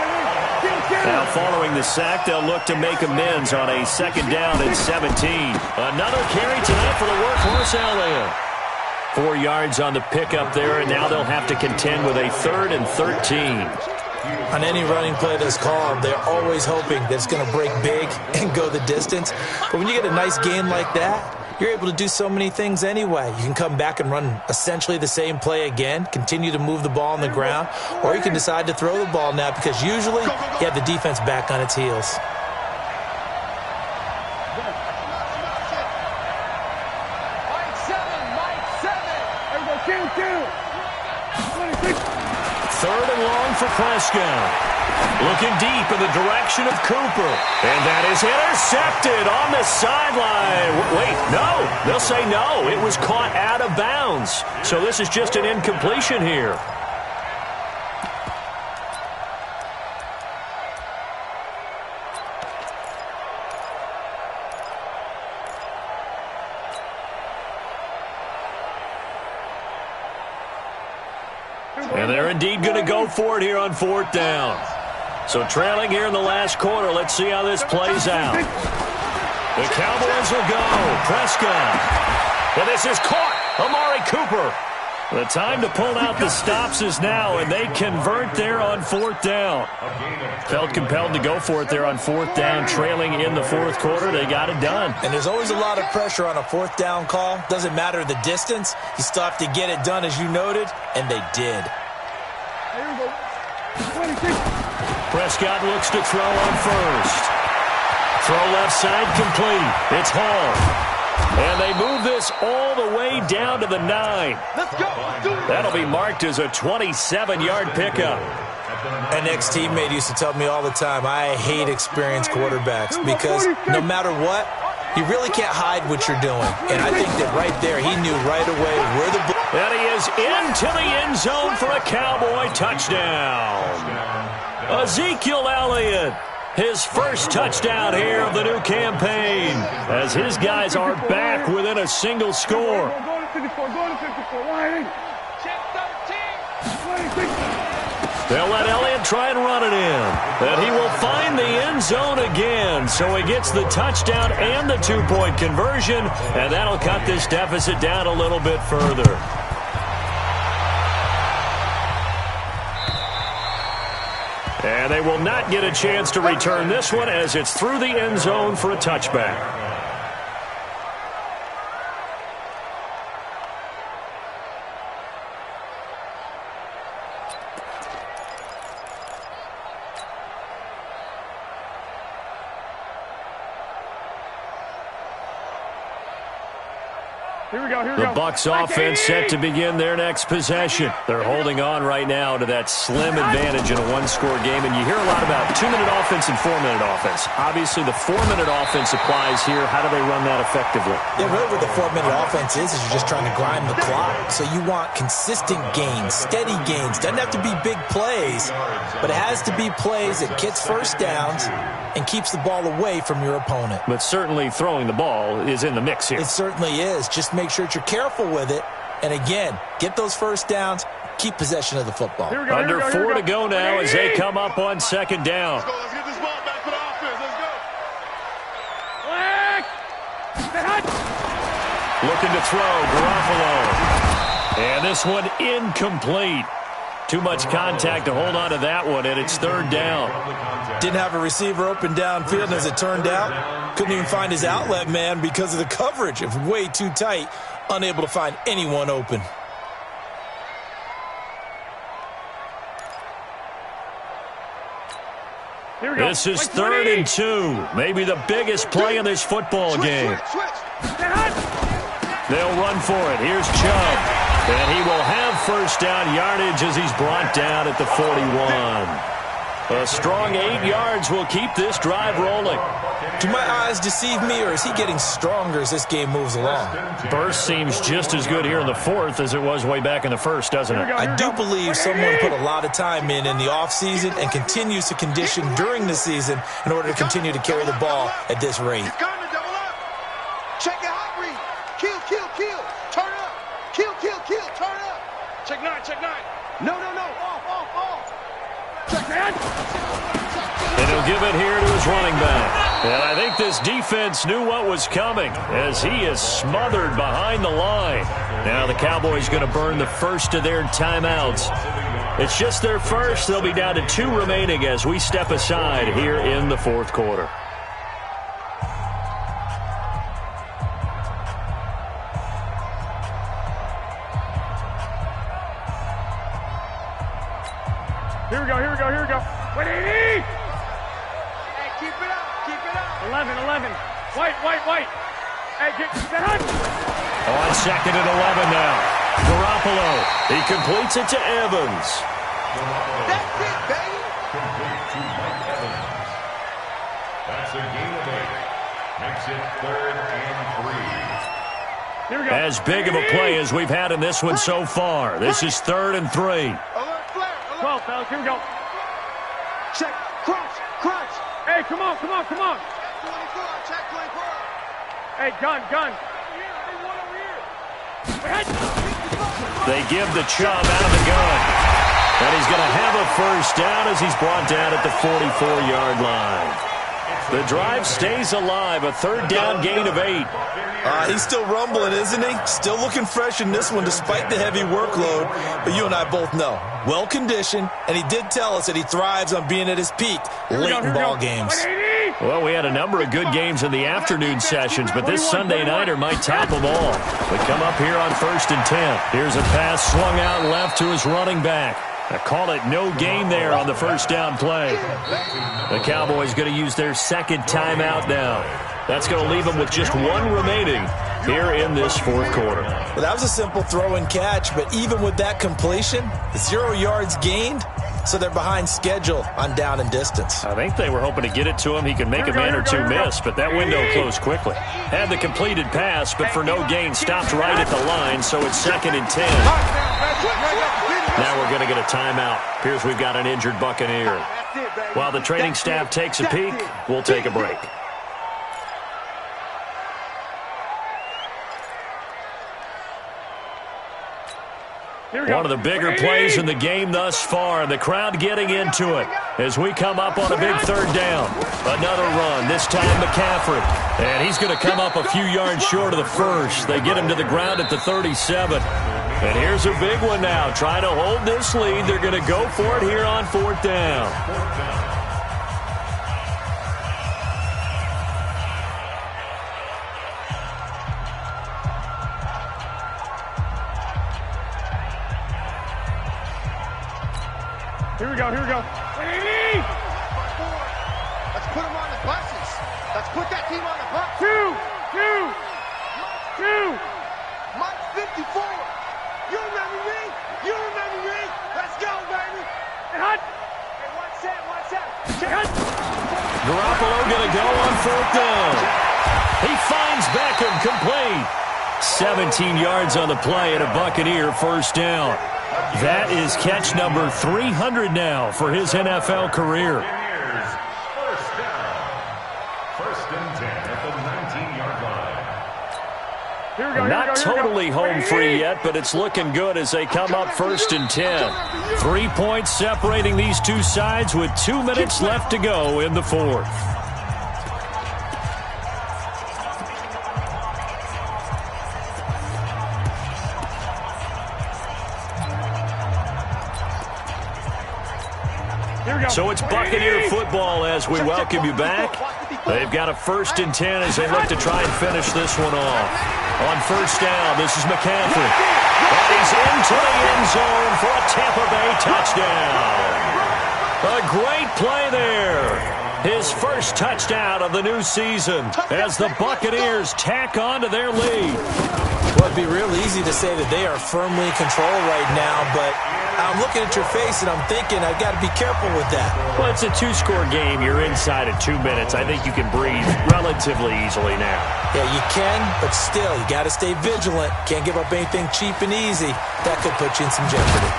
Now following the sack, they'll look to make amends on a 2nd down and 17. Another carry tonight for the workhorse Elliott. 4 yards on the pickup there, and now they'll have to contend with a 3rd and 13. On any running play that's called, they're always hoping that it's going to break big and go the distance. But when you get a nice gain like that, you're able to do so many things anyway. You can come back and run essentially the same play again, continue to move the ball on the ground, or you can decide to throw the ball now because usually you have the defense back on its heels. Third and long for Prescott. Looking deep in the direction of Cooper. And that is intercepted on the sideline. Wait, no. They'll say no. It was caught out of bounds. So this is just an incompletion here. And they're indeed going to go for it here on 4th down. So trailing here in the last quarter. Let's see how this plays out. The Cowboys will go. Prescott. And this is caught. Amari Cooper. The time to pull out the stops is now, and they convert there on 4th down. Felt compelled to go for it there on 4th down, trailing in the 4th quarter. They got it done. And there's always a lot of pressure on a 4th down call. Doesn't matter the distance. You still have to get it done, as you noted, and they did. Prescott looks to throw on first. Throw left side complete. It's Hall. And they move this all the way down to the 9. Let's go. Let's do it. That'll be marked as a 27-yard pickup. An ex-teammate used to tell me all the time, I hate experienced quarterbacks because no matter what, you really can't hide what you're doing. And I think that right there, he knew right away where the ball. And he is into the end zone for a Cowboy touchdown. Ezekiel Elliott, his first touchdown here of the new campaign, as his guys are back within a single score. Go to 54. Go to 54. Wide. Check 13. They'll let Elliott try and run it in. And he will find the end zone again. So he gets the touchdown and the 2-point conversion. And that'll cut this deficit down a little bit further. And they will not get a chance to return this one as it's through the end zone for a touchback. The Bucs offense set to begin their next possession. They're holding on right now to that slim advantage in a one-score game. And you hear a lot about 2-minute offense and 4-minute offense. Obviously, the 4-minute offense applies here. How do they run that effectively? Yeah, really what the 4-minute offense is you're just trying to grind the clock. So you want consistent gains, steady gains. Doesn't have to be big plays, but it has to be plays that gets first downs and keeps the ball away from your opponent. But certainly throwing the ball is in the mix here. It certainly is. Just make sure that you're careful with it. And again, get those first downs, keep possession of the football. Under 4 to go now as they come up on 2nd down. Let's go. Let's get this ball back for the offense. Let's go. Looking to throw, Garoppolo. And this one incomplete. Too much contact to hold on to that one, and it's 3rd down. Didn't have a receiver open downfield, and as it turned out, couldn't even find his outlet man because of the coverage. It was way too tight, unable to find anyone open. This is 3rd and 2. Maybe the biggest play in this football game. They'll run for it. Here's Chubb. And he will have first down yardage as he's brought down at the 41. A strong 8 yards will keep this drive rolling. Do my eyes deceive me, or is he getting stronger as this game moves along? Burst seems just as good here in the 4th as it was way back in the 1st, doesn't it? I do believe someone put a lot of time in the offseason and continues to condition during the season in order to continue to carry the ball at this rate. He's coming to double up. Check the hot read. Kill, kill, kill. Turn up. Kill, kill, kill. Turn up. Check 9, check 9. No, no, no. Off. Check that. And he'll give it here to his running back. And I think this defense knew what was coming as he is smothered behind the line. Now the Cowboys going to burn the first of their timeouts. It's just their first. They'll be down to 2 remaining as we step aside here in the 4th quarter. Here we go. What do you need? Hey, keep it up. 11. White. Hey, get that. On 2nd and 11 now. Garoppolo. He completes it to Evans. That's it, baby. Complete to Mike Evans. That's a gain of 8. Makes it 3rd and 3. Here we go. As big of a play as we've had in this one so far. This is 3rd and 3. Alert, flare. 12, fellas. Here we go. Check. Crunch. Hey, come on. Check 24. Hey, gun. They give the Chubb out of the gun. And he's going to have a first down as he's brought down at the 44-yard line. The drive stays alive. A third down gain of 8. He's still rumbling, isn't he? Still looking fresh in this one despite the heavy workload. But you and I both know, well-conditioned, and he did tell us that he thrives on being at his peak late in ball games. Well, we had a number of good games in the afternoon sessions, but this Sunday nighter might top them all. We come up here on 1st and 10. Here's a pass swung out left to his running back. I call it no gain there on the first down play. The Cowboys going to use their second timeout now. That's going to leave them with just one remaining here in this fourth quarter. Well, that was a simple throw and catch, but even with that completion, 0 yards gained, so they're behind schedule on down and distance. I think they were hoping to get it to him. He could make a man or two miss, but that window closed quickly. Had the completed pass, but for no gain, stopped right at the line, so it's 2nd and 10. Now we're going to get a timeout. Appears we've got an injured Buccaneer. While the training staff takes a peek, we'll take a break. One of the bigger plays in the game thus far. The crowd getting into it as we come up on a big third down. Another run, this time McCaffrey. And he's going to come up a few yards short of the first. They get him to the ground at the 37. And here's a big one now. Trying to hold this lead. They're going to go for it here on 4th down. Here we go. Let's put them on the buses. Let's put that team on the bus. Two. Mike 54. You remember me? Let's go, baby. Hey, hot. Hey, one set. Garoppolo going to go on 4th down. He finds Beckham complete. 17 yards on the play and a Buccaneer first down. That is catch number 300 now for his NFL career. First down. 1st and 10 at the 19-yard line. Not totally home free yet, but it's looking good as they come up 1st and 10. 3 points separating these two sides with 2 minutes left to go in the fourth. So it's Buccaneer football as we welcome you back. They've got a 1st and 10 as they look to try and finish this one off. On 1st down, this is McCaffrey. And he's into the end zone for a Tampa Bay touchdown. A great play there. His first touchdown of the new season as the Buccaneers tack on to their lead. Well, it'd be real easy to say that they are firmly in control right now, but I'm looking at your face and I'm thinking I've got to be careful with that. Well, it's a 2-score game. You're inside at 2 minutes. I think you can breathe relatively easily now. Yeah, you can, but still, you got to stay vigilant. Can't give up anything cheap and easy. That could put you in some jeopardy.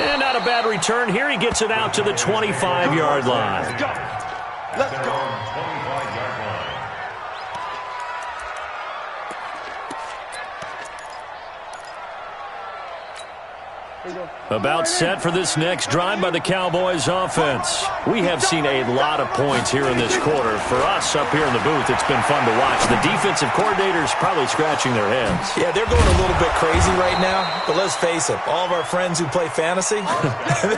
And not a bad return here. He gets it out to the 25-yard line. Let's go. 25-yard line. About set for this next drive by the Cowboys offense. We have seen a lot of points here in this quarter. For us up here in the booth, it's been fun to watch. The defensive coordinators probably scratching their heads. Yeah, they're going a little bit crazy right now, but let's face it, all of our friends who play fantasy,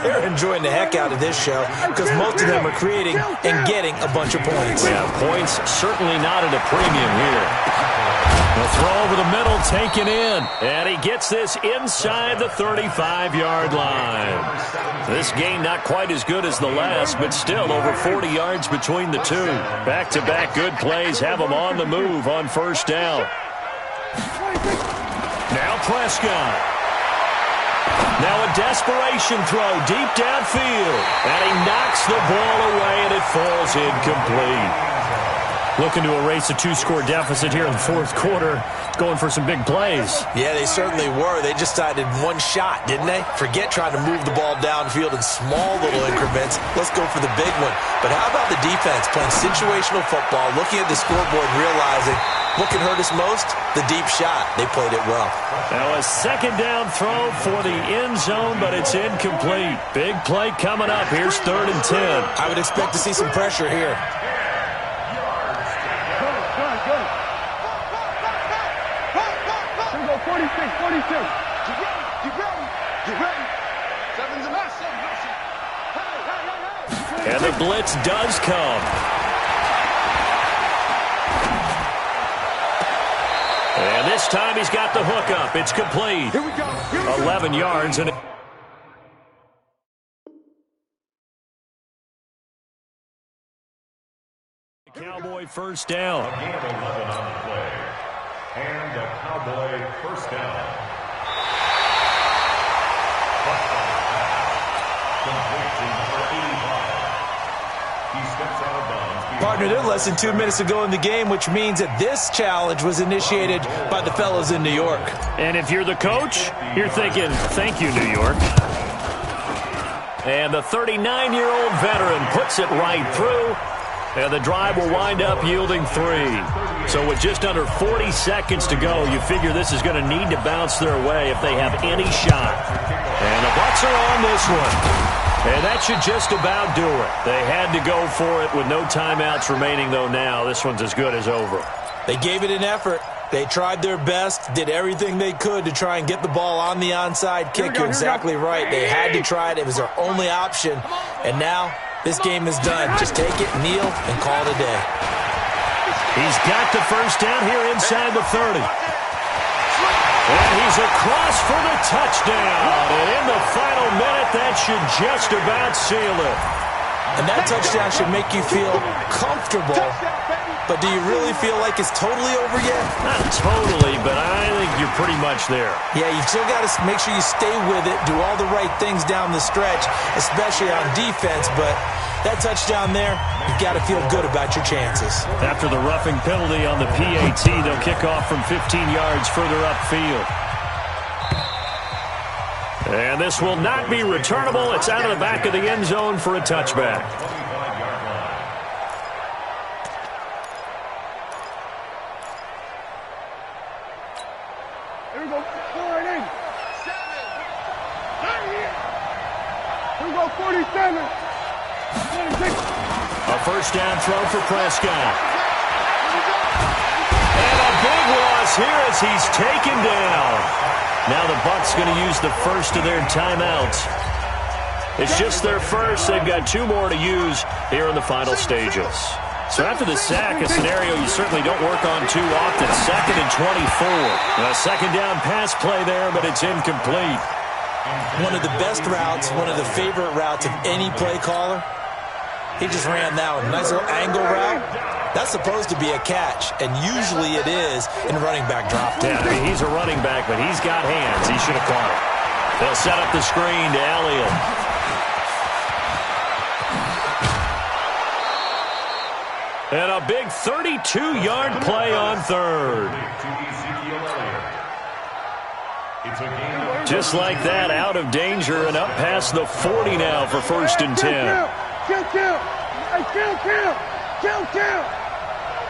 they're enjoying the heck out of this show because most of them are creating and getting a bunch of points. Yeah, points certainly not at a premium here. The throw over the middle taken in, and he gets this inside the 35-yard line. This game not quite as good as the last, but still over 40 yards between the two. Back-to-back good plays have them on the move on 1st down. Now Prescott. Now a desperation throw deep downfield, and he knocks the ball away, and it falls incomplete. looking to erase a 2-score deficit here in the fourth quarter, going for some big plays. Yeah, they certainly were. They just decided one shot, didn't they? Forget trying to move the ball downfield in small little increments. Let's go for the big one. But how about the defense playing situational football, looking at the scoreboard and realizing what can hurt us most? The deep shot. They played it well. Now a second down throw for the end zone, but it's incomplete. Big play coming up. Here's 3rd and 10. I would expect to see some pressure here. Here we go, 46, 46. Get ready. Get ready. Seven's a mess. And the blitz does come. And this time he's got the hook up. It's complete. Here we go. 11 yards. And Cowboy first down. Again, 11 on the play. And a Cowboy first down. Complete to number 85. He steps out of bounds. Partner, they're less than 2 minutes to go in the game, which means that this challenge was initiated by the fellows in New York. And if you're the coach, you're thinking, thank you, New York. And the 39-year-old veteran puts it right through. And the drive will wind up yielding 3. So with just under 40 seconds to go, you figure this is going to need to bounce their way if they have any shot. And the Bucs are on this one. And that should just about do it. They had to go for it with no timeouts remaining, though now. This one's as good as over. They gave it an effort. They tried their best, did everything they could to try and get the ball on the onside kick. You're exactly right. They had to try it. It was their only option. And now this game is done. Just take it, kneel, and call it a day. He's got the first down here inside the 30. And he's across for the touchdown. And in the final minute, that should just about seal it. And that touchdown should make you feel comfortable. But do you really feel like it's totally over yet? Not totally, but I think you're pretty much there. Yeah, you still got to make sure you stay with it, do all the right things down the stretch, especially on defense. But that touchdown there, you've got to feel good about your chances. After the roughing penalty on the PAT, they'll kick off from 15 yards further upfield. And this will not be returnable. It's out of the back of the end zone for a touchback. Here we go, 40. 7. Here we go, 47. 26. A first down throw for Prescott. And a big loss here as he's taken down. Now the Bucs going to use the first of their timeouts. It's just their first. They've got 2 more to use here in the final stages. So after the sack, a scenario you certainly don't work on too often. 2nd and 24. A second down pass play there, but it's incomplete. One of the best routes, one of the favorite routes of any play caller. He just ran that one. Nice little angle route. That's supposed to be a catch, and usually it is in running back drop. Yeah, I mean, he's a running back, but he's got hands. He should have caught it. They'll set up the screen to Elliott. And a big 32-yard play on 3rd. Just like that, out of danger and up past the 40 now for 1st and 10. Kill. Hey, kill.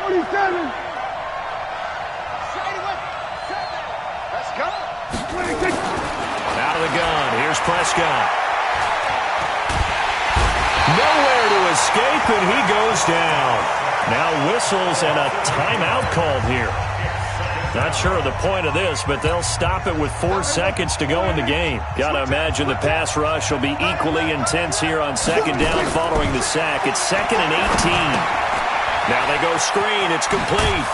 47. Let's go. 26. Out of the gun. Here's Prescott. Nowhere to escape, and he goes down. Now whistles and a timeout called here. Not sure of the point of this, but they'll stop it with 4 seconds to go in the game. Got to imagine the pass rush will be equally intense here on 2nd down following the sack. It's 2nd and 18. Now they go screen. It's complete.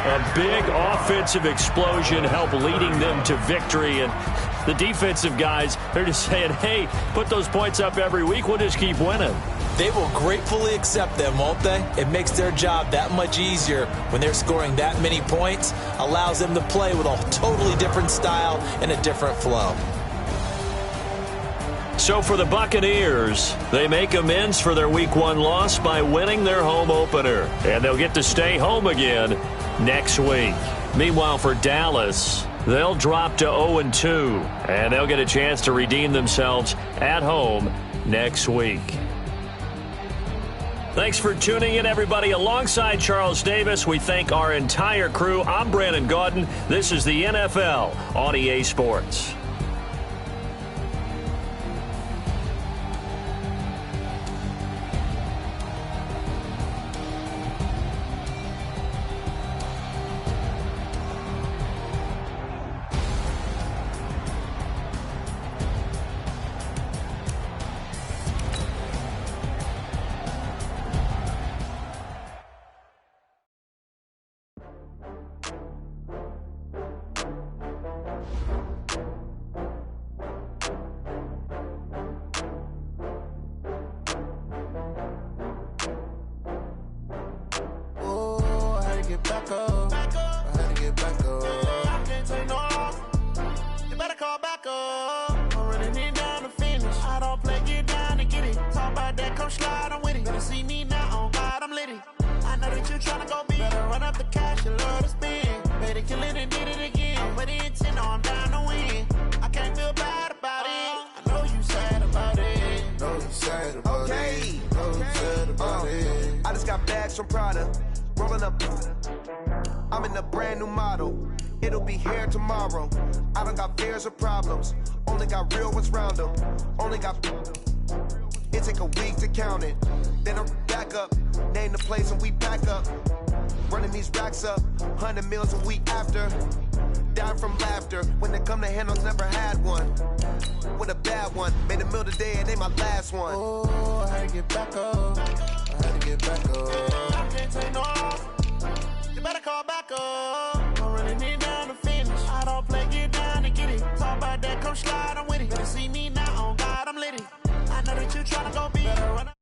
A big offensive explosion helped leading them to victory. And the defensive guys, they're just saying, hey, put those points up every week. We'll just keep winning. They will gratefully accept them, won't they? It makes their job that much easier when they're scoring that many points. Allows them to play with a totally different style and a different flow. So for the Buccaneers, they make amends for their Week 1 loss by winning their home opener. And they'll get to stay home again next week. Meanwhile, for Dallas, they'll drop to 0-2. And they'll get a chance to redeem themselves at home next week. Thanks for tuning in, everybody. Alongside Charles Davis, we thank our entire crew. I'm Brandon Gaudin. This is the NFL on EA Sports. From Prada, rolling up. I'm in a brand new model. It'll be here tomorrow. I don't got fears or problems. Only got real ones round them. Only got. It take a week to count it. Then I'm back up. Name the place and we pack up. Running these racks up. 100 meals a week after. Down from laughter. When they come to handles, never had one. With a bad one. Made a meal today and they my last one. Oh, I had to get back up. I had to get back up. I can't take no off. You better call back up. I'm running it down to finish. I don't play, get down and get it. Talk about that, come slide, I'm with it. Better see me now, on God, I'm lit it. I know that you tryna go be better run.